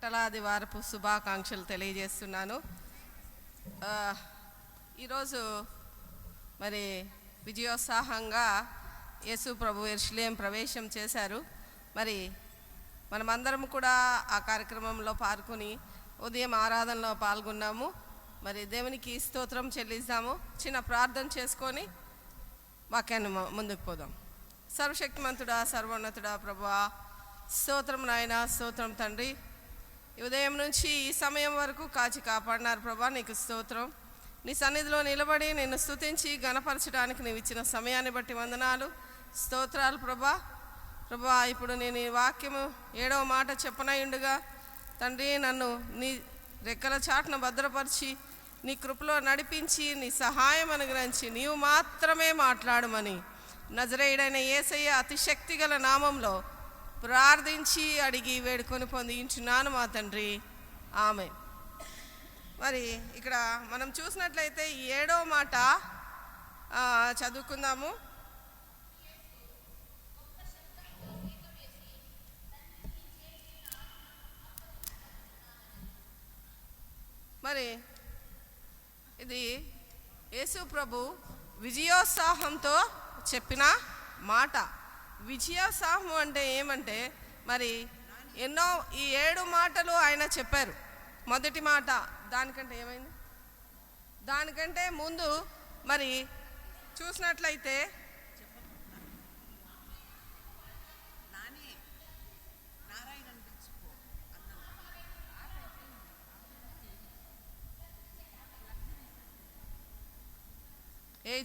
విఠలాది వారపు శుభాకాంక్షలు తెలియజేస్తున్నాను. ఈరోజు మరి విజయోత్సాహంగా యేసు ప్రభు యెరూషలేము ప్రవేశం చేశారు. మరి మనమందరం కూడా ఆ కార్యక్రమంలో పాల్గొని ఉదయం ఆరాధనలో పాల్గొన్నాము. మరి దేవునికి స్తోత్రం చెల్లిస్తాము. చిన్న ప్రార్థన చేసుకొని వాక్యాన్ని ముందుకు పోదాం. సర్వశక్తిమంతుడా, సర్వోన్నతుడా ప్రభువా, స్తోత్రం నాయన, స్తోత్రం తండ్రి. ఉదయం నుంచి ఈ సమయం వరకు కాచి కాపాడినారు ప్రభా, నీకు స్తోత్రం. నీ సన్నిధిలో నిలబడి నిన్ను స్తుతించి గణపరచడానికి నీవు ఇచ్చిన సమయాన్ని బట్టి వందనాలు, స్తోత్రాలు ప్రభా. ప్రభా, ఇప్పుడు నేను ఈ వాక్యము 7వ మాట చెప్పనయుండగా తండ్రి, నన్ను నీ రెక్కల చాటును భద్రపరిచి నీ కృపలో నడిపించి నీ సహాయం అనుగ్రహించి నీవు మాత్రమే మాట్లాడమని నజరేయుడైన యేసయ్య అతిశక్తి గల నామంలో ప్రార్థించి అడిగి వేడుకొని పొందించున్నాను మా తండ్రి, ఆమేన్. మరి ఇక్కడ మనం చూసినట్లయితే 7వ మాట చదువుకుందాము. మరి ఇది యేసు ప్రభు విజయోత్సాహంతో చెప్పిన మాట. విజయోత్సాహం అంటే ఏమంటే, మరి ఎన్నో ఈ 7 మాటలు ఆయన చెప్పారు. మొదటి మాట దానికంటే ఏమైంది, దానికంటే ముందు మరి చూసినట్లయితే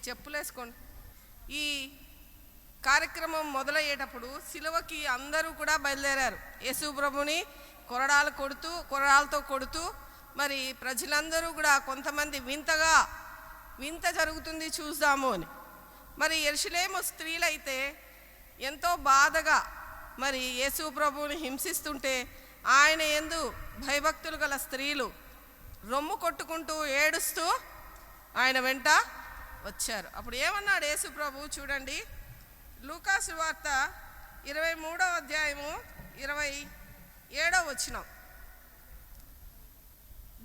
చెప్పులేసుకోండి. ఈ కార్యక్రమం మొదలయ్యేటప్పుడు సిలువకి అందరూ కూడా బయలుదేరారు. యేసు ప్రభుని కొరడాలతో కొడుతూ మరి ప్రజలందరూ కూడా కొంతమంది వింత జరుగుతుంది చూద్దాము అని. మరి యెరూషలేము స్త్రీలైతే ఎంతో బాధగా మరి యేసు ప్రభుని హింసిస్తుంటే ఆయన యందు భయభక్తులు గల స్త్రీలు రొమ్ము కొట్టుకుంటూ ఏడుస్తూ ఆయన వెంట వచ్చారు. అప్పుడు ఏమన్నాడు యేసు ప్రభు, చూడండి, లూకా సువార్త 23వ అధ్యాయము 27వ వచనం.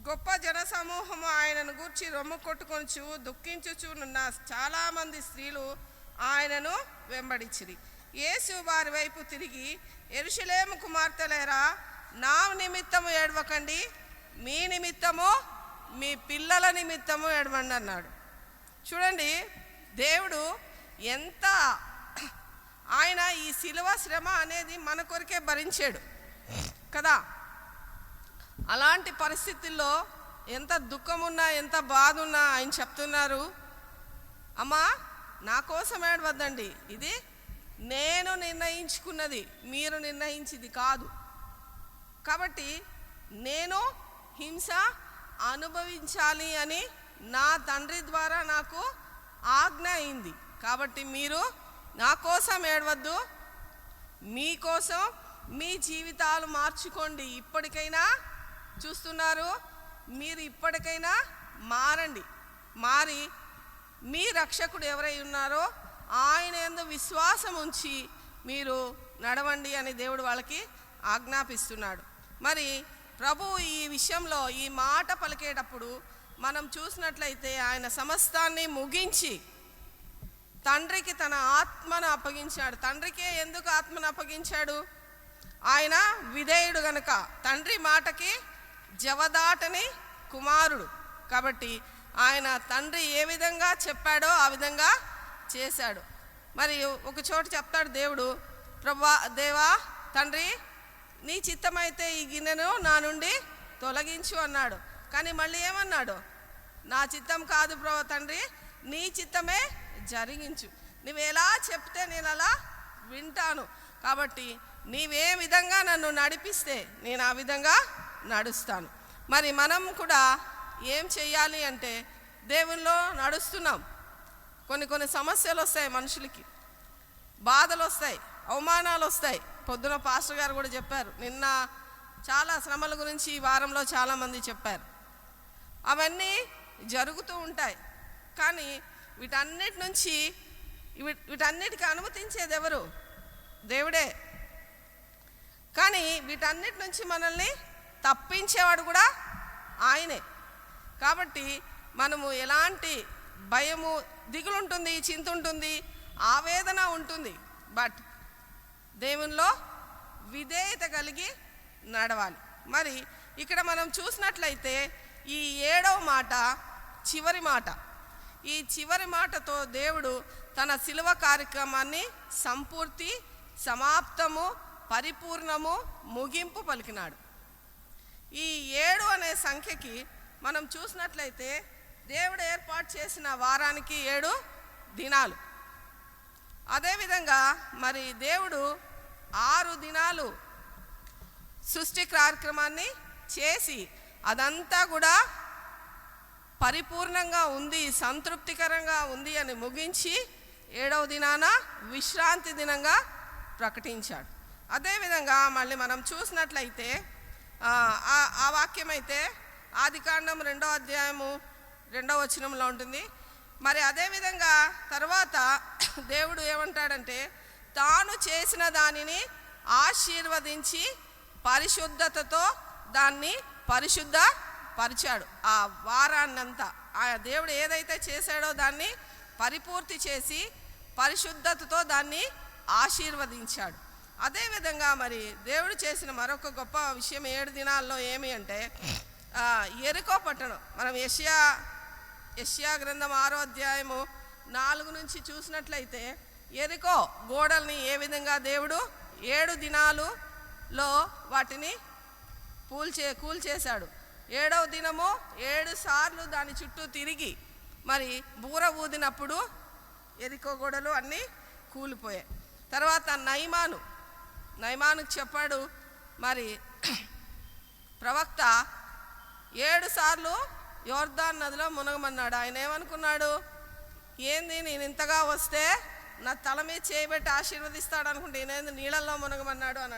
గొప్ప జనసమూహము ఆయనను గూర్చి రొమ్ము కొట్టుకొనుచు దుఃఖించుచునున్న చాలామంది స్త్రీలు ఆయనను వెంబడించిరి. యేసు వారి వైపు తిరిగి, యెరూషలేము కుమార్తెలారా, నా నిమిత్తము ఏడవకండి, మీ నిమిత్తము మీ పిల్లల నిమిత్తము ఏడవండి అన్నాడు. చూడండి, దేవుడు ఎంత ఆయన ఈ శిలువ శ్రమ అనేది మన కొరకే భరించాడు కదా. అలాంటి పరిస్థితుల్లో ఎంత దుఃఖమున్నా ఎంత బాధ ఉన్నా ఆయన చెప్తున్నారు, అమ్మా నా కోసం ఏడవద్దండి, ఇది నేను నిర్ణయించుకున్నది, మీరు నిర్ణయించింది కాదు. కాబట్టి నేను హింస అనుభవించాలి అని నా తండ్రి ద్వారా నాకు ఆజ్ఞ అయింది. కాబట్టి మీరు నా కోసం ఏడవద్దు, మీకోసం మీ జీవితాలు మార్చుకోండి. ఇప్పటికైనా చూస్తున్నారు, మీరు ఇప్పటికైనా మారి మీ రక్షకుడు ఎవరై ఉన్నారో ఆయన యందు విశ్వాసం ఉంచి మీరు నడవండి అని దేవుడు వాళ్ళకి ఆజ్ఞాపిస్తున్నాడు. మరి ప్రభు ఈ విషయంలో ఈ మాట పలికేటప్పుడు మనం చూసినట్లయితే ఆయన సమస్తాన్ని ముగించి తండ్రికి తన ఆత్మను అప్పగించాడు. తండ్రికే ఎందుకు ఆత్మను అప్పగించాడు? ఆయన విధేయుడు గనుక, తండ్రి మాటకి జవదాటని కుమారుడు కాబట్టి ఆయన తండ్రి ఏ విధంగా చెప్పాడో ఆ విధంగా చేశాడు. మరి ఒక చోట చెప్తాడు దేవుడు, దేవా తండ్రి, నీ చిత్తమైతే ఈ గిన్నెను నా నుండి తొలగించు అన్నాడు. కానీ మళ్ళీ ఏమన్నాడు, నా చిత్తం కాదు తండ్రి, నీ చిత్తమే జరిగించు. నువ్వు ఎలా చెప్తే నేను అలా వింటాను. కాబట్టి నీవే విధంగా నన్ను నడిపిస్తే నేను ఆ విధంగా నడుస్తాను. మరి మనం కూడా ఏం చెయ్యాలి అంటే, దేవునిలో నడుస్తున్నాం, కొన్ని సమస్యలు వస్తాయి, మనుషులకి బాధలు వస్తాయి, అవమానాలు వస్తాయి. పొద్దున పాస్టర్ గారు కూడా చెప్పారు, నిన్న చాలా శ్రమల గురించి ఈ వారంలో చాలామంది చెప్పారు. అవన్నీ జరుగుతూ ఉంటాయి. కానీ వీటన్నిటికీ అనుమతించేది ఎవరు? దేవుడే. కానీ వీటన్నిటి నుంచి మనల్ని తప్పించేవాడు కూడా ఆయనే. కాబట్టి మనము ఎలాంటి భయము, దిగులు ఉంటుంది, చింత ఉంటుంది, ఆవేదన ఉంటుంది, బట్ దేవునిలో విధేయత కలిగి నడవాలి. మరి ఇక్కడ మనం చూసినట్లయితే ఈ 7వ మాట చివరి మాట. ఈ చివరి మాటతో దేవుడు తన శిలువ కార్యక్రమాన్ని సంపూర్తి, సమాప్తము, పరిపూర్ణము, ముగింపు పలికినాడు. ఈ 7 అనే సంఖ్యకి మనం చూసినట్లయితే దేవుడు ఏర్పాటు చేసిన వారానికి 7 దినాలు. అదేవిధంగా మరి దేవుడు 6 దినాలు సృష్టి కార్యక్రమాన్ని చేసి అదంతా కూడా పరిపూర్ణంగా ఉంది, సంతృప్తికరంగా ఉంది అని ముగించి 7వ దినాన విశ్రాంతి దినంగా ప్రకటించాడు. అదేవిధంగా మళ్ళీ మనం చూసినట్లయితే ఆ వాక్యం అయితే ఆదికాండం 2వ అధ్యాయము 2వ వచనంలో ఉంటుంది. మరి అదేవిధంగా తర్వాత దేవుడు ఏమంటాడంటే, తాను చేసిన దానిని ఆశీర్వదించి పరిశుద్ధతతో దాన్ని పరిశుద్ధపరిచాడు. ఆ వారాన్నంతా ఆ దేవుడు ఏదైతే చేశాడో దాన్ని పరిపూర్తి చేసి పరిశుద్ధతతో దాన్ని ఆశీర్వదించాడు. అదేవిధంగా మరి దేవుడు చేసిన మరొక గొప్ప విషయం 7 దినాల్లో ఏమి అంటే, యెరికో పట్టణం. మనం యెషయా గ్రంథం 6వ అధ్యాయము 4 నుంచి చూసినట్లయితే యెరికో గోడల్ని ఏ విధంగా దేవుడు 7 దినాలులో వాటిని కూల్చేశాడు. 7వ దినము 7 సార్లు దాని చుట్టూ తిరిగి మరి బూర ఊదినప్పుడు యెరికో గోడలు అన్నీ కూలిపోయాయి. తర్వాత నయమానుకు చెప్పాడు, మరి ప్రవక్త 7 సార్లు యోర్దాన్ నదిలో మునగమన్నాడు. ఆయన ఏమనుకున్నాడు, ఏంది నేను ఇంతగా వస్తే నా తల మీద చేయబెట్టి ఆశీర్వదిస్తాడు అనుకుంటే ఈయనేంది నీళ్ళల్లో మునగమన్నాడు అని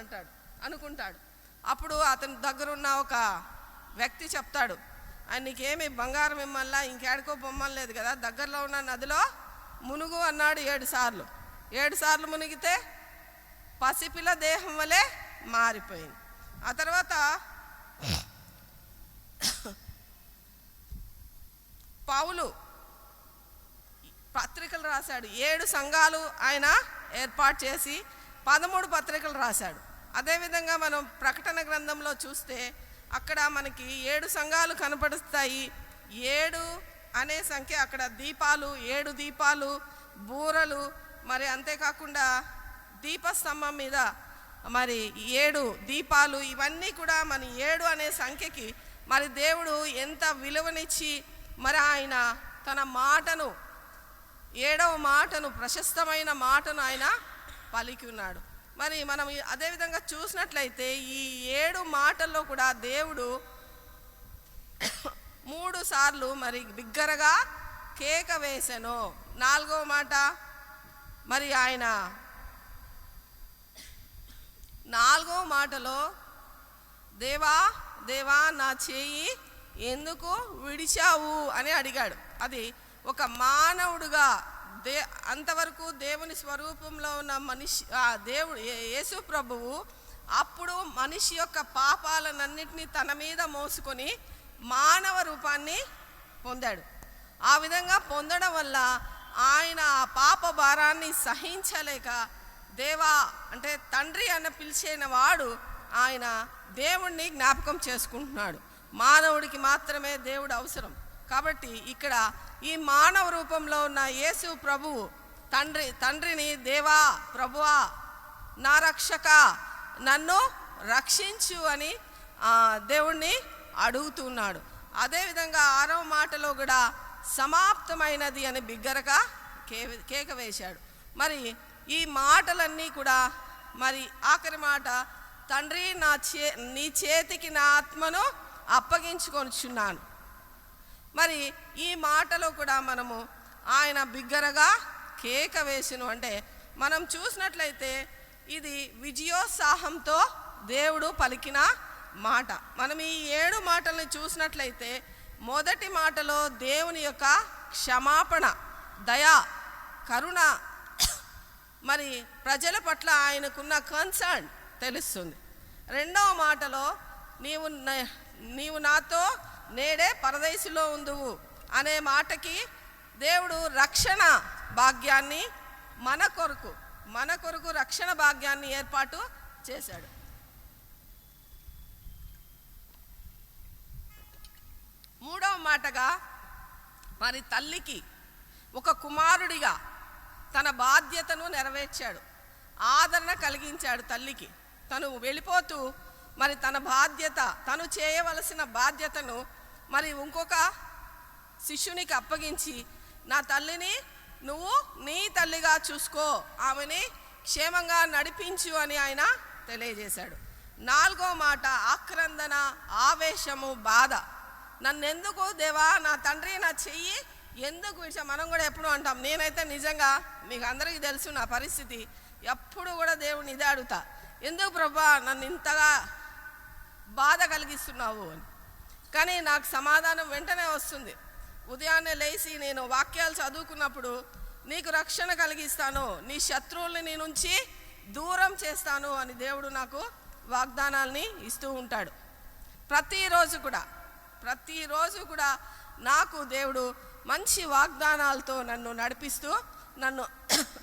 అనుకుంటాడు. అప్పుడు అతని దగ్గరున్న ఒక వ్యక్తి చెప్తాడు, ఆయన నీకేమి బంగారం ఇమ్మల్లా ఇంకేడుకో బొమ్మని లేదు కదా, దగ్గరలో ఉన్న నదిలో మునుగు అన్నాడు. 7 సార్లు 7 సార్లు మునిగితే పసిపిల్ల దేహం వలె మారిపోయింది. ఆ తర్వాత పౌలు పత్రికలు రాశాడు. 7 సంఘాలు ఆయన ఏర్పాటు చేసి 13 పత్రికలు రాశాడు. అదేవిధంగా మనం ప్రకటన గ్రంథంలో చూస్తే అక్కడ మనకి 7 సంఘాలు కనపడుస్తాయి. 7 అనే సంఖ్య, అక్కడ దీపాలు, 7 దీపాలు, బూరలు, మరి అంతేకాకుండా దీపస్తంభం మీద మరి 7 దీపాలు, ఇవన్నీ కూడా మన 7 అనే సంఖ్యకి మరి దేవుడు ఎంత విలువనిచ్చి మరి ఆయన తన మాటను 7వ మాటను, ప్రశస్తమైన మాటను ఆయన పలికి ఉన్నాడు. మరి మనం అదేవిధంగా చూసినట్లయితే ఈ 7 మాటల్లో కూడా దేవుడు 3 సార్లు మరి బిగ్గరగా కేక వేసెను. 4వ మాట మరి ఆయన 4వ మాటలో దేవా దేవా నా చేయి ఎందుకు విడిచావు అని అడిగాడు. అది ఒక మానవుడుగా అంతవరకు దేవుని స్వరూపంలో ఉన్న మనిషి, దేవుడు యేసు ప్రభువు అప్పుడు మనిషి యొక్క పాపాలన్నింటినీ తన మీద మోసుకొని మానవ రూపాన్ని పొందాడు. ఆ విధంగా పొందడం వల్ల ఆయన ఆ పాప భారాన్ని సహించలేక దేవా అంటే తండ్రి అన్న పిలిచిన వాడు ఆయన దేవుణ్ణి జ్ఞాపకం చేసుకుంటున్నాడు. మానవుడికి మాత్రమే దేవుడు అవసరం. కాబట్టి ఇక్కడ ఈ మానవ రూపంలో ఉన్న యేసు ప్రభువు తండ్రిని దేవా ప్రభువా నా రక్షక నన్ను రక్షించు అని దేవుణ్ణి అడుగుతున్నాడు. అదేవిధంగా 6వ మాటలో కూడా సమాప్తమైనది అని బిగ్గరగా కేక వేశాడు. మరి ఈ మాటలన్నీ కూడా మరి ఆఖరి మాట తండ్రి నీ చేతికి నా ఆత్మను అప్పగించుకొనిచున్నాను. మరి ఈ మాటలో కూడా మనము ఆయన బిగ్గరగా కేక వేసును అంటే మనం చూసినట్లయితే ఇది విజయోత్సాహంతో దేవుడు పలికిన మాట. మనం ఈ 7 మాటల్ని చూసినట్లయితే మొదటి మాటలో దేవుని యొక్క క్షమాపణ, దయ, కరుణ, మరి ప్రజల పట్ల ఆయనకున్న కన్సర్న్ తెలుస్తుంది. 2వ మాటలో నీవు నాతో నేడే పరదేశులో ఉందువు అనే మాటకి దేవుడు రక్షణ భాగ్యాన్ని మన కొరకు రక్షణ భాగ్యాన్ని ఏర్పాటు చేశాడు. మూడవ మాటగా మరి తల్లికి ఒక కుమారుడిగా తన బాధ్యతను నెరవేర్చాడు, ఆదరణ కలిగించాడు. తల్లికి తను వెళ్ళిపోతూ మరి తను చేయవలసిన బాధ్యతను మరి ఇంకొక శిష్యునికి అప్పగించి, నా తల్లిని నువ్వు నీ తల్లిగా చూసుకో, ఆమెని క్షేమంగా నడిపించు అని ఆయన తెలియజేశాడు. నాలుగో మాట ఆక్రందన, ఆవేశము, బాధ. నన్నెందుకు దేవా, నా తండ్రి నా చెయ్యి ఎందుకు విడిచా? మనం కూడా ఎప్పుడు అంటాం. నేనైతే నిజంగా మీకు అందరికీ తెలుసు నా పరిస్థితి, ఎప్పుడు కూడా దేవుని ఇదే అడుగుతా, ఎందుకు ప్రభా నన్ను ఇంతగా బాధ కలిగిస్తున్నావు అని. కానీ నాకు సమాధానం వెంటనే వస్తుంది. ఉదయాన్నే లేచి నేను వాక్యాలు చదువుకున్నప్పుడు, నీకు రక్షణ కలిగిస్తాను, నీ శత్రువుల్ని నీ నుంచి దూరం చేస్తాను అని దేవుడు నాకు వాగ్దానాల్ని ఇస్తూ ఉంటాడు. ప్రతిరోజు కూడా నాకు దేవుడు మంచి వాగ్దానాలతో నన్ను నడిపిస్తూ నన్ను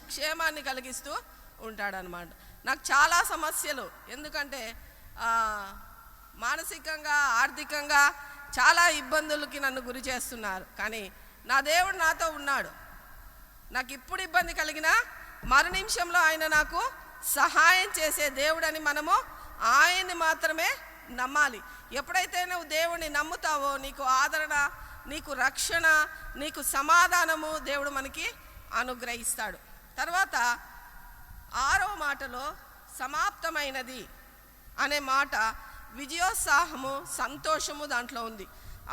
క్షేమాన్ని కలిగిస్తూ ఉంటాడనమాట. నాకు చాలా సమస్యలు, ఎందుకంటే మానసికంగా ఆర్థికంగా చాలా ఇబ్బందులకి నన్ను గురి చేస్తున్నారు. కానీ నా దేవుడు నాతో ఉన్నాడు. నాకు ఇప్పుడు ఇబ్బంది కలిగినా మరు నిమిషంలో ఆయన నాకు సహాయం చేసే దేవుడని మనము ఆయన్ని మాత్రమే నమ్మాలి. ఎప్పుడైతే నువ్వు దేవుడిని నమ్ముతావో నీకు ఆదరణ, నీకు రక్షణ, నీకు సమాధానము దేవుడు మనకి అనుగ్రహిస్తాడు. తర్వాత 6వ మాటలో సమాప్తమైనది అనే మాట విజయోత్సాహము, సంతోషము దాంట్లో ఉంది.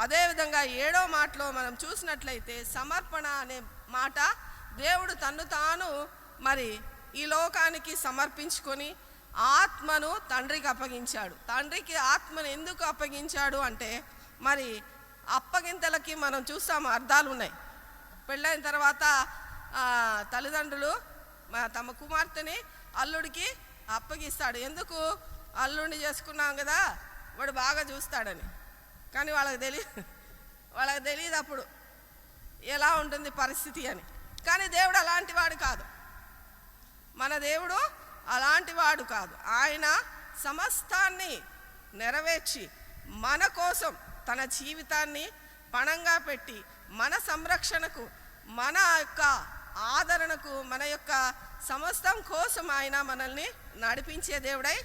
అదేవిధంగా 7వ మాటలో మనం చూసినట్లయితే సమర్పణ అనే మాట, దేవుడు తన్ను తాను మరి ఈ లోకానికి సమర్పించుకొని ఆత్మను తండ్రికి అప్పగించాడు. తండ్రికి ఆత్మను ఎందుకు అప్పగించాడు అంటే, మరి అప్పగింతలకి మనం చూస్తాము అర్థాలు ఉన్నాయి. పెళ్ళైన తర్వాత తల్లిదండ్రులు తమ కుమార్తెని అల్లుడికి అప్పగిస్తాడు. ఎందుకు? అల్లుడిని చేసుకున్నాం కదా, వాడు బాగా చూస్తాడని. కానీ వాళ్ళకి తెలియదు అప్పుడు ఎలా ఉంటుంది పరిస్థితి అని. కానీ దేవుడు అలాంటి వాడు కాదు. మన దేవుడు అలాంటి వాడు కాదు. ఆయన సమస్తాన్ని నెరవేర్చి మన కోసం తన జీవితాన్ని పణంగా పెట్టి మన సంరక్షణకు, మన యొక్క ఆదరణకు, మన యొక్క సమస్తం కోసం ఆయన మనల్ని నడిపించే దేవుడై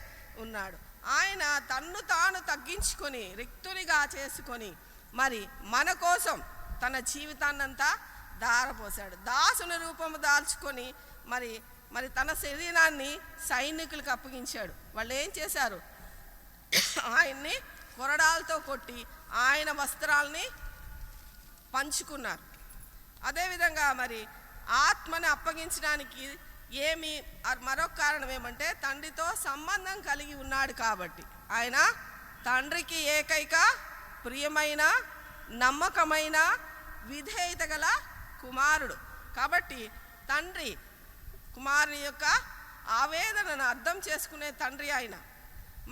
ఉన్నాడు. ఆయన తన్ను తాను తగ్గించుకొని రిక్తునిగా చేసుకొని మరి మన కోసం తన జీవితాన్నంతా ధారపోసాడు. దాసుని రూపము దాల్చుకొని మరి తన శరీరాన్ని సైనికులకు అప్పగించాడు. వాళ్ళు ఏం చేశారు? ఆయన్ని కొరడాలతో కొట్టి ఆయన వస్త్రాల్ని పంచుకున్నారు. అదేవిధంగా మరి ఆత్మని అప్పగించడానికి మరొక కారణం ఏమంటే, తండ్రితో సంబంధం కలిగి ఉన్నాడు కాబట్టి. ఆయన తండ్రికి ఏకైక ప్రియమైన, నమ్మకమైన, విధేయత గల కుమారుడు కాబట్టి తండ్రి కుమారుని యొక్క ఆవేదనను అర్థం చేసుకునే తండ్రి ఆయన.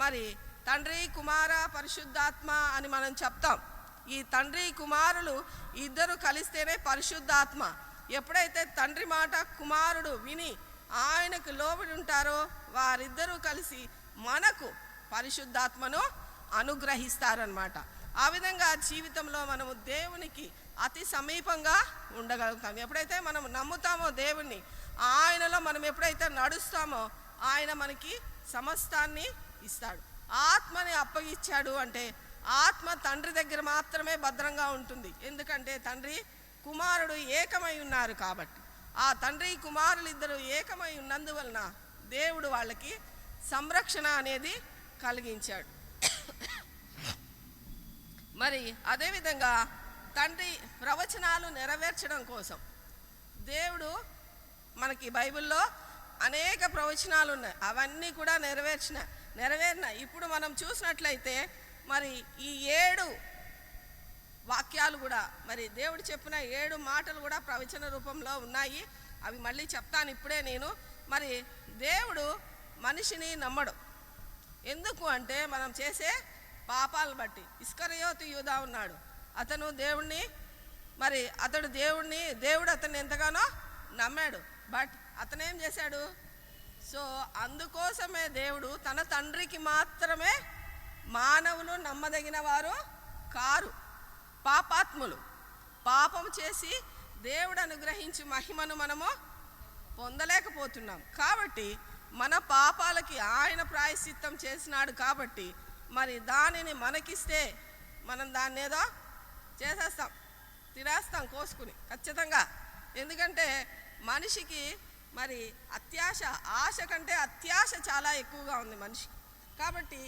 మరి తండ్రి, కుమార, పరిశుద్ధాత్మ అని మనం చెప్తాం. ఈ తండ్రి కుమారులు ఇద్దరు కలిస్తేనే పరిశుద్ధాత్మ. ఎప్పుడైతే తండ్రి మాట కుమారుడు విని ఆయనకు లోబడి ఉంటారో వారిద్దరూ కలిసి మనకు పరిశుద్ధాత్మను అనుగ్రహిస్తారనమాట. ఆ విధంగా జీవితంలో మనము దేవునికి అతి సమీపంగా ఉండగలుగుతాం. ఎప్పుడైతే మనం నమ్ముతామో దేవుణ్ణి, ఆయనలో మనం ఎప్పుడైతే నడుస్తామో ఆయన మనకి సమస్తాన్ని ఇస్తాడు. ఆత్మని అప్పగించాడు అంటే ఆత్మ తండ్రి దగ్గర మాత్రమే భద్రంగా ఉంటుంది. ఎందుకంటే తండ్రి కుమారుడు ఏకమై ఉన్నారు కాబట్టి. ఆ తండ్రి కుమారులు ఇద్దరు ఏకమై ఉన్నందువలన దేవుడు వాళ్ళకి సంరక్షణ అనేది కలిగించాడు. మరి అదేవిధంగా తండ్రి ప్రవచనాలు నెరవేర్చడం కోసం దేవుడు మనకి బైబిల్లో అనేక ప్రవచనాలు ఉన్నాయి. అవన్నీ కూడా నెరవేరిన ఇప్పుడు మనం చూసినట్లయితే మరి ఈ 7 వాక్యాలు కూడా, మరి దేవుడు చెప్పిన 7 మాటలు కూడా ప్రవచన రూపంలో ఉన్నాయి. అవి మళ్ళీ చెప్తాను ఇప్పుడే నేను. మరి దేవుడు మనిషిని నమ్మడు. ఎందుకు అంటే మనం చేసే పాపాలను బట్టి. ఇస్కరియోతు యూదా ఉన్నాడు, అతను దేవుడు అతన్ని ఎంతగానో నమ్మాడు. బట్ అతనేం చేశాడు? సో అందుకోసమే దేవుడు తన తండ్రికి మాత్రమే మానవులు నమ్మదగిన వారు కారు, పాపాత్ములు. పాపం చేసి దేవుడు అనుగ్రహించి మహిమను మనము పొందలేకపోతున్నాం. కాబట్టి మన పాపాలకి ఆయన ప్రాయశ్చిత్తం చేసినాడు. కాబట్టి మరి దానిని మనకిస్తే మనం దాన్ని ఏదో చేసేస్తాం, తినేస్తాం కోసుకుని ఖచ్చితంగా. ఎందుకంటే మనిషికి మరి ఆశ కంటే అత్యాశ చాలా ఎక్కువగా ఉంది మనిషికి. కాబట్టి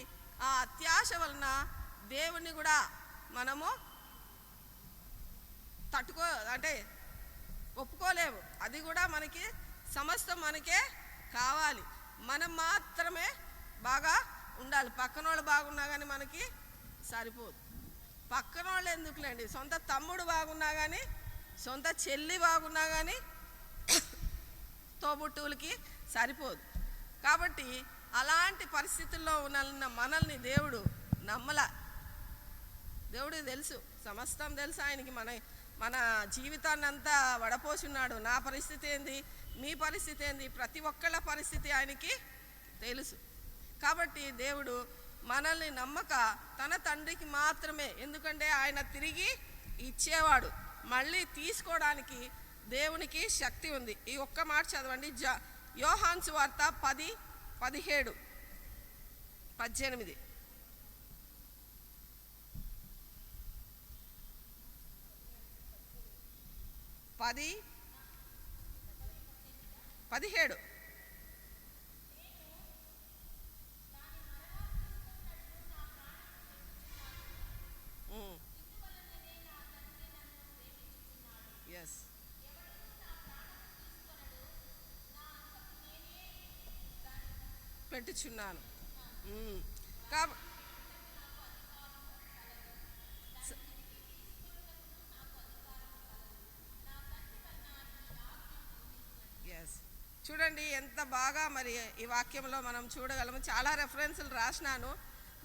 ఆ అత్యాశ వలన దేవుణ్ణి కూడా మనము ఒప్పుకోలేము. అది కూడా మనకి సమస్తం మనకే కావాలి. మనం మాత్రమే బాగా ఉండాలి. పక్కన వాళ్ళు బాగున్నా కానీ మనకి సరిపోదు. పక్కన వాళ్ళు ఎందుకులేండి, సొంత తమ్ముడు బాగున్నా కానీ, సొంత చెల్లి బాగున్నా కానీ తోబుట్టువులకి సరిపోదు. కాబట్టి అలాంటి పరిస్థితుల్లో ఉన్న మనల్ని దేవుడు దేవుడికి తెలుసు, సమస్తం తెలుసు ఆయనకి. మన జీవితాన్ని అంతా వడపోసున్నాడు. నా పరిస్థితి ఏంది, మీ పరిస్థితి ఏంది, ప్రతి ఒక్కళ్ళ పరిస్థితి ఆయనకి తెలుసు. కాబట్టి దేవుడు మనల్ని నమ్మక తన తండ్రికి మాత్రమే, ఎందుకంటే ఆయన తిరిగి ఇచ్చేవాడు, మళ్ళీ తీసుకోవడానికి దేవునికి శక్తి ఉంది. ఈ ఒక్క మాట చదవండి, యోహాను సువార్త 10:17, 18. పది 17. ఎస్, పెట్టుచున్నాను. చూడండి ఎంత బాగా మరి ఈ వాక్యంలో మనం చూడగలము. చాలా రెఫరెన్సులు రాసినాను,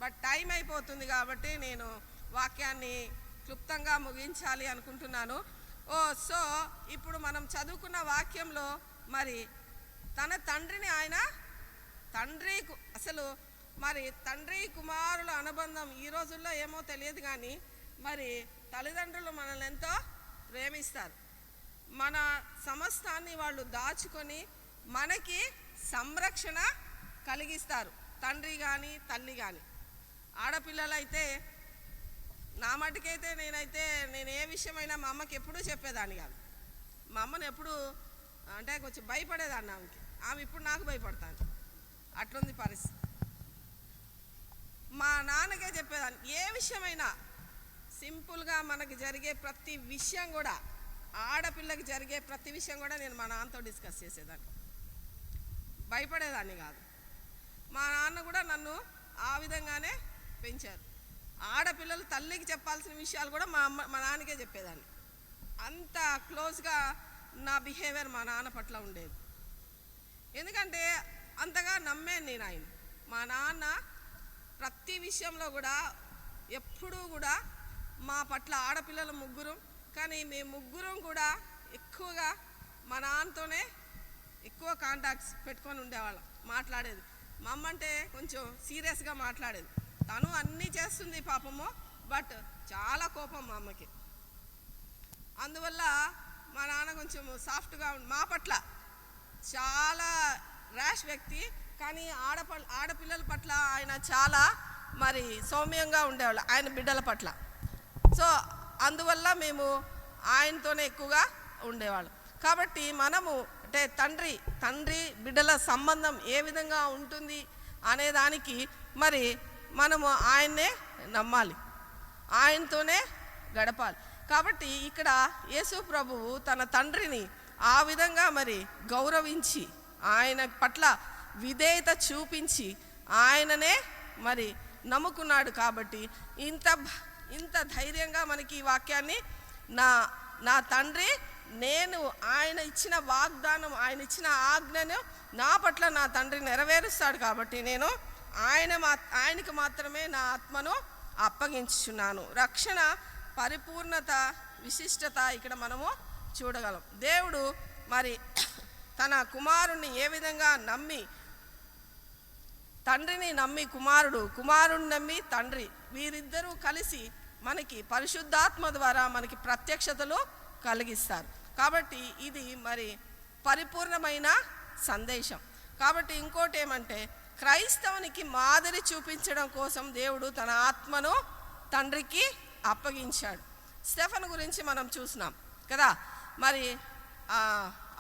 బట్ టైం అయిపోతుంది కాబట్టి నేను వాక్యాన్ని క్లుప్తంగా ముగించాలి అనుకుంటున్నాను. సో ఇప్పుడు మనం చదువుకున్న వాక్యంలో మరి తన తండ్రిని ఆయన అసలు మరి తండ్రి కుమారుల అనుబంధం ఈ రోజుల్లో ఏమో తెలియదు, కానీ మరి తల్లిదండ్రులు మనల్ని ఎంతో ప్రేమిస్తారు. మన సమస్తాన్ని వాళ్ళు దాచుకొని మనకి సంరక్షణ కలిగిస్తారు, తండ్రి కానీ తల్లి కానీ. ఆడపిల్లలైతే నా మటుకైతే నేను ఏ విషయమైనా మా అమ్మకి ఎప్పుడూ చెప్పేదాన్ని కాదు. మా అమ్మని ఎప్పుడు అంటే కొంచెం భయపడేదాన్ని ఆమె ఇప్పుడు నాకు భయపడతాను, అట్లుంది పరిస్థితి. మా నాన్నకే చెప్పేదాన్ని ఏ విషయమైనా. సింపుల్గా మనకి జరిగే ప్రతి విషయం కూడా, ఆడపిల్లకి జరిగే ప్రతి విషయం కూడా నేను మా నాన్నతో డిస్కస్ చేసేదాన్ని, భయపడేదాన్ని కాదు. మా నాన్న కూడా నన్ను ఆ విధంగానే పెంచారు. ఆడపిల్లలు తల్లికి చెప్పాల్సిన విషయాలు కూడా మా నాన్నకే చెప్పేదాన్ని. అంత క్లోజ్గా నా బిహేవియర్ మా నాన్న పట్ల ఉండేది. ఎందుకంటే అంతగా నమ్మాను నేను ఆయన. మా నాన్న ప్రతి విషయంలో కూడా ఎప్పుడూ కూడా మా పట్ల, ఆడపిల్లల ముగ్గురం, కానీ మేము ముగ్గురం కూడా ఎక్కువగా మా నాన్నతోనే ఎక్కువ కాంటాక్ట్స్ పెట్టుకొని ఉండేవాళ్ళం, మాట్లాడేది. మా అమ్మ అంటే కొంచెం సీరియస్గా మాట్లాడేది. తను అన్నీ చేస్తుంది పాపము, బట్ చాలా కోపం మా అమ్మకి. అందువల్ల మా నాన్న కొంచెం సాఫ్ట్గా మా పట్ల చాలా ర్యాష్ వ్యక్తి, కానీ ఆడపిల్లల పట్ల ఆయన చాలా మరి సౌమ్యంగా ఉండేవాళ్ళు ఆయన బిడ్డల పట్ల. సో అందువల్ల మేము ఆయనతోనే ఎక్కువగా ఉండేవాళ్ళం. కాబట్టి మనము అంటే తండ్రి బిడ్డల సంబంధం ఏ విధంగా ఉంటుంది అనేదానికి మరి మనము ఆయన్నే నమ్మాలి, ఆయనతోనే గడపాలి. కాబట్టి ఇక్కడ యేసు ప్రభువు తన తండ్రిని ఆ విధంగా మరి గౌరవించి, ఆయన పట్ల విధేయత చూపించి ఆయననే మరి నమ్ముకున్నాడు. కాబట్టి ఇంత ధైర్యంగా మనకి ఈ వాక్యాన్ని నా తండ్రి, నేను ఆయన ఇచ్చిన వాగ్దానం, ఆయన ఇచ్చిన ఆజ్ఞను నా పట్ల నా తండ్రి నెరవేరుస్తాడు. కాబట్టి నేను ఆయనకి మాత్రమే నా ఆత్మను అప్పగించుచున్నాను. రక్షణ పరిపూర్ణత, విశిష్టత ఇక్కడ మనము చూడగలం. దేవుడు మరి తన కుమారుణ్ణి ఏ విధంగా నమ్మి, తండ్రిని నమ్మి కుమారుడు, కుమారుని నమ్మి తండ్రి, వీరిద్దరూ కలిసి మనకి పరిశుద్ధాత్మ ద్వారా మనకి ప్రత్యక్షతలు కలిగిస్తారు. కాబట్టి ఇది మరి పరిపూర్ణమైన సందేశం. కాబట్టి ఇంకోటి ఏమంటే, క్రైస్తవునికి మాదిరి చూపించడం కోసం దేవుడు తన ఆత్మను తండ్రికి అప్పగించాడు. స్టెఫెను గురించి మనం చూసినాం కదా. మరి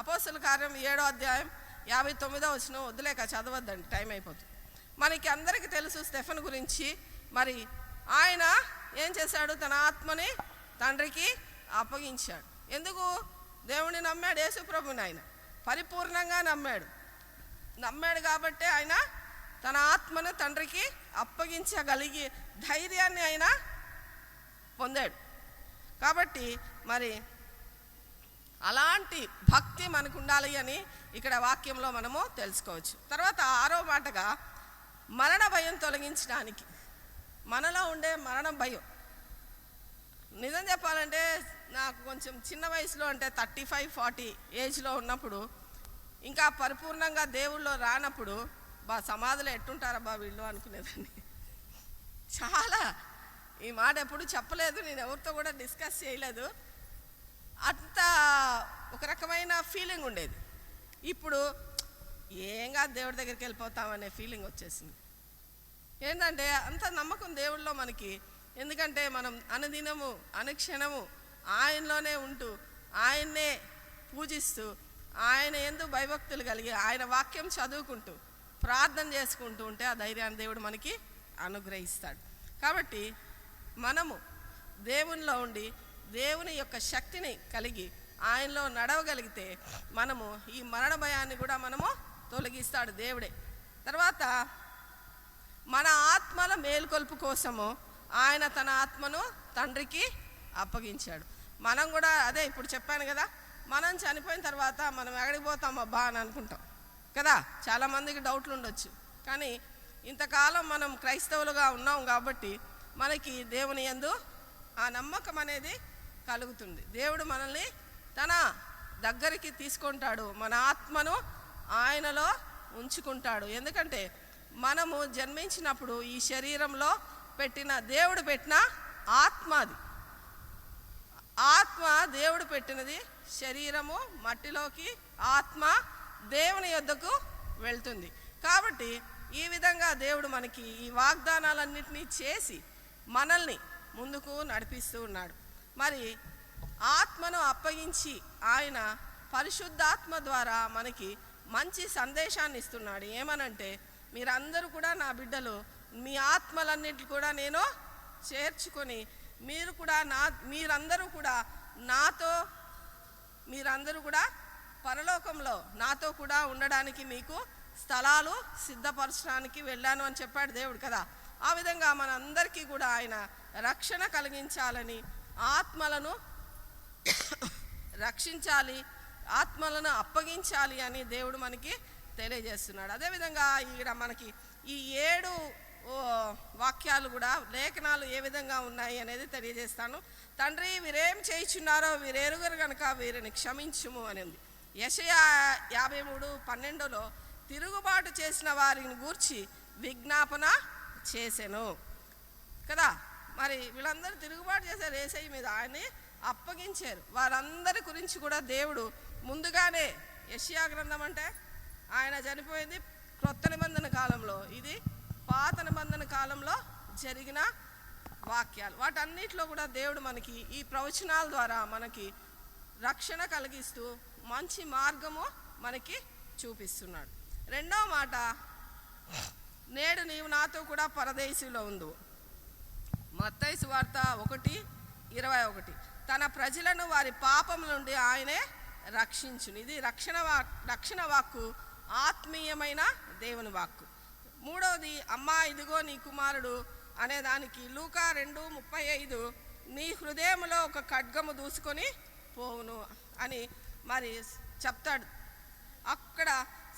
అపోస్తలుల కార్యం 7వ అధ్యాయం 59వ వచనం వదిలేక చదవద్దండి, టైం అయిపోతుంది. మనకి అందరికీ తెలుసు స్టెఫెను గురించి. మరి ఆయన ఏం చేశాడు? తన ఆత్మని తండ్రికి అప్పగించాడు. ఎందుకు? దేవుని నమ్మాడు, యేసుప్రభుని ఆయన పరిపూర్ణంగా నమ్మాడు కాబట్టి ఆయన తన ఆత్మను తండ్రికి అప్పగించగలిగి ధైర్యాన్ని ఆయన పొందాడు. కాబట్టి మరి అలాంటి భక్తి మనకు ఉండాలి అని ఇక్కడ వాక్యంలో మనము తెలుసుకోవచ్చు. తర్వాత 6వ మాటగా మరణ భయం తొలగించడానికి, మనలో ఉండే మరణ భయం. నిజం చెప్పాలంటే నాకు కొంచెం చిన్న వయసులో, అంటే 35-40 ఏజ్లో ఉన్నప్పుడు, ఇంకా పరిపూర్ణంగా దేవుళ్ళో రానప్పుడు, సమాధిలో ఎట్టుంటారబ్బా వీళ్ళు అనుకునేదాన్ని. చాలా, ఈ మాట ఎప్పుడు చెప్పలేదు, నేను ఎవరితో కూడా డిస్కస్ చేయలేదు. అంత ఒక రకమైన ఫీలింగ్ ఉండేది. ఇప్పుడు ఏంగా దేవుడి దగ్గరికి వెళ్ళిపోతామనే ఫీలింగ్ వచ్చేసింది. ఏంటంటే అంత నమ్మకం దేవుళ్ళో మనకి. ఎందుకంటే మనం అనుదినము అనుక్షణము ఆయనలోనే ఉంటూ, ఆయన్నే పూజిస్తూ, ఆయన యందు భయభక్తులు కలిగి, ఆయన వాక్యం చదువుకుంటూ, ప్రార్థన చేసుకుంటూ ఉంటే ఆ ధైర్యాన్ని దేవుడు మనకి అనుగ్రహిస్తాడు. కాబట్టి మనము దేవునిలో ఉండి దేవుని యొక్క శక్తిని కలిగి ఆయనలో నడవగలిగితే మనము ఈ మరణ భయాన్ని కూడా మనము తొలగిస్తాడు దేవుడే. తర్వాత మన ఆత్మల మేల్కొల్పు కోసము ఆయన తన ఆత్మను తండ్రికి అప్పగించాడు. మనం కూడా అదే ఇప్పుడు చెప్పాను కదా, మనం చనిపోయిన తర్వాత మనం ఎక్కడికి పోతాం అబ్బా అని అనుకుంటాం కదా. చాలామందికి డౌట్లు ఉండొచ్చు. కానీ ఇంతకాలం మనం క్రైస్తవులుగా ఉన్నాం కాబట్టి మనకి దేవుని యందు ఆ నమ్మకం అనేది కలుగుతుంది. దేవుడు మనల్ని తన దగ్గరికి తీసుకుంటాడు, మన ఆత్మను ఆయనలో ఉంచుకుంటాడు. ఎందుకంటే మనము జన్మించినప్పుడు ఈ శరీరంలో దేవుడు పెట్టిన ఆత్మ, అది ఆత్మ దేవుడు పెట్టినది. శరీరము మట్టిలోకి, ఆత్మ దేవుని యొద్దకు వెళ్తుంది. కాబట్టి ఈ విధంగా దేవుడు మనకి ఈ వాగ్దానాలన్నింటినీ చేసి మనల్ని ముందుకు నడిపిస్తూ ఉన్నాడు. మరి ఆత్మను అప్పగించి ఆయన పరిశుద్ధాత్మ ద్వారా మనకి మంచి సందేశాన్ని ఇస్తున్నాడు. ఏమనంటే, మీరందరూ కూడా నా బిడ్డలు, మీ ఆత్మలన్నింటినీ కూడా నేను చేర్చుకొని మీరందరూ కూడా పరలోకంలో నాతో కూడా ఉండడానికి మీకు స్థలాలు సిద్ధపరచడానికి వెళ్ళాను అని చెప్పాడు దేవుడు కదా. ఆ విధంగా మనందరికీ కూడా ఆయన రక్షణ కలిగించాలని, ఆత్మలను రక్షించాలి, ఆత్మలను అప్పగించాలి అని దేవుడు మనకి తెలియజేస్తున్నాడు. అదేవిధంగా ఇక్కడ మనకి ఈ 7 వాక్యాలు కూడా, లేఖనాలు ఏ విధంగా ఉన్నాయి అనేది తెలియజేస్తాను. తండ్రి, వీరేం చేయుచున్నారో వీరెరుగరు గనుక వీరిని క్షమించుము అని ఉంది. యెషయా 53:12లో తిరుగుబాటు చేసిన వారిని గూర్చి విజ్ఞాపన చేసెను కదా. మరి వీళ్ళందరూ తిరుగుబాటు చేశారు యేసయ్య మీద, ఆయన్ని అప్పగించారు. వారందరి గురించి కూడా దేవుడు ముందుగానే, యెషయా గ్రంథం అంటే ఆయన చనిపోయింది క్రొత్త నిబంధన కాలంలో, ఇది పాత నిబంధన కాలంలో జరిగిన వాక్యాలు. వాటన్నిటిలో కూడా దేవుడు మనకి ఈ ప్రవచనాల ద్వారా మనకి రక్షణ కలిగిస్తూ మంచి మార్గము మనకి చూపిస్తున్నాడు. 2వ మాట, నేడు నీవు నాతో కూడా పరదేశంలో ఉండు. మత్తయి సువార్త 1:21. తన ప్రజలను వారి పాపం నుండి ఆయనే రక్షించును. ఇది రక్షణ వాక్కు, ఆత్మీయమైన దేవుని వాక్కు. 3వది, అమ్మా ఇదిగో నీ కుమారుడు అనేదానికి లూకా 2:35, నీ హృదయంలో ఒక ఖడ్గము దూసుకొని పోవును అని మరి చెప్తాడు అక్కడ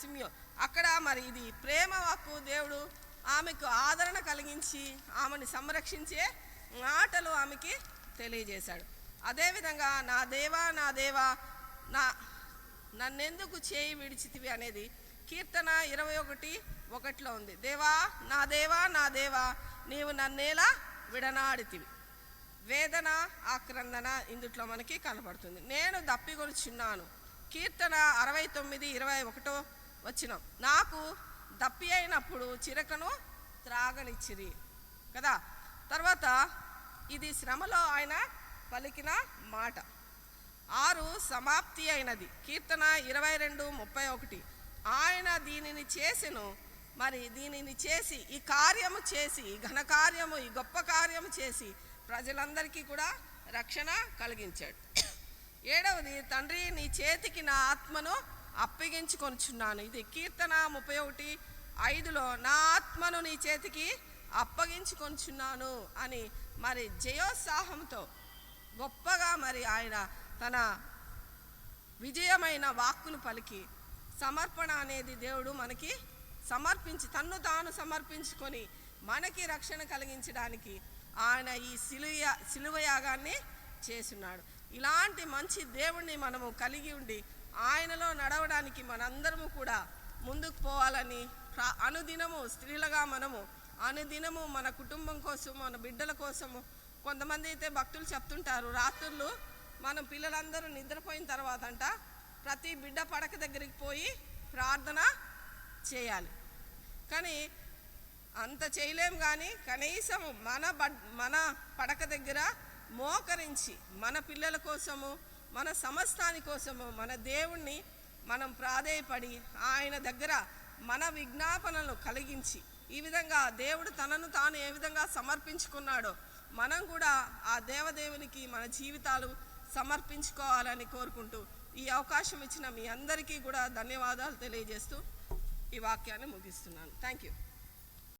సిమియోన్. అక్కడ మరి ఇది ప్రేమ వాక్కు దేవుడు ఆమెకు ఆదరణ కలిగించి ఆమెను సంరక్షించే మాటలు ఆమెకి తెలియజేశాడు. అదేవిధంగా నా దేవా నా దేవా నన్నెందుకు చేయి విడిచితివి అనేది కీర్తన 21:1 ఉంది. దేవా నా దేవా నీవు నన్నేలా విడనాడితివి. వేదన ఆక్రందన ఇందుట్లో మనకి కనపడుతుంది. నేను దప్పిగొలుచున్నాను. కీర్తన 69:21 నాకు దప్పి అయినప్పుడు చిరకను త్రాగనిచ్చిరి కదా. తర్వాత ఇది శ్రమలో ఆయన పలికిన మాట. 6 సమాప్తి అయినది. కీర్తన 22:31 ఆయన దీనిని చేసెను, మరి దీనిని చేసి ఈ కార్యము చేసి ఈ ఘనకార్యము ఈ గొప్ప కార్యము చేసి ప్రజలందరికీ కూడా రక్షణ కలిగించాడు. 7వది తండ్రి నీ చేతికి నా ఆత్మను అప్పగించుకొనుచున్నాను. ఇది కీర్తన 31:5 నా ఆత్మను నీ చేతికి అప్పగించుకొనుచున్నాను అని మరి జయోత్సాహంతో గొప్పగా మరి ఆయన తన విజయమైన వాక్కును పలికి సమర్పణ అనేది దేవుడు మనకి సమర్పించి తన్ను తాను సమర్పించుకొని మనకి రక్షణ కలిగించడానికి ఆయన ఈ సిలువ యాగాన్ని చేస్తున్నాడు. ఇలాంటి మంచి దేవుణ్ణి మనము కలిగి ఉండి ఆయనలో నడవడానికి మనందరము కూడా ముందుకు పోవాలని అనుదినము స్త్రీలుగా మనము అనుదినము మన కుటుంబం కోసం మన బిడ్డల కోసము. కొంతమంది అయితే భక్తులు చెప్తుంటారు, రాత్రులు మనం పిల్లలందరూ నిద్రపోయిన తర్వాత ప్రతి బిడ్డ పడక దగ్గరికి పోయి ప్రార్థన చేయాలి. కానీ అంత చేయలేం. కానీ కనీసం మన పడక దగ్గర మోకరించి మన పిల్లల కోసము మన సమస్తాని కోసము మన దేవుణ్ణి మనం ప్రాధేయపడి ఆయన దగ్గర మన విజ్ఞాపనలు కలిగించి ఈ విధంగా దేవుడు తనను తాను ఏ విధంగా సమర్పించుకున్నాడో మనం కూడా ఆ దేవదేవునికి మన జీవితాలు సమర్పించుకోవాలని కోరుకుంటూ ఈ అవకాశం ఇచ్చిన మీ అందరికీ కూడా ధన్యవాదాలు తెలియజేస్తూ ఈ వాక్యాన్ని ముగిస్తున్నాను. Thank you.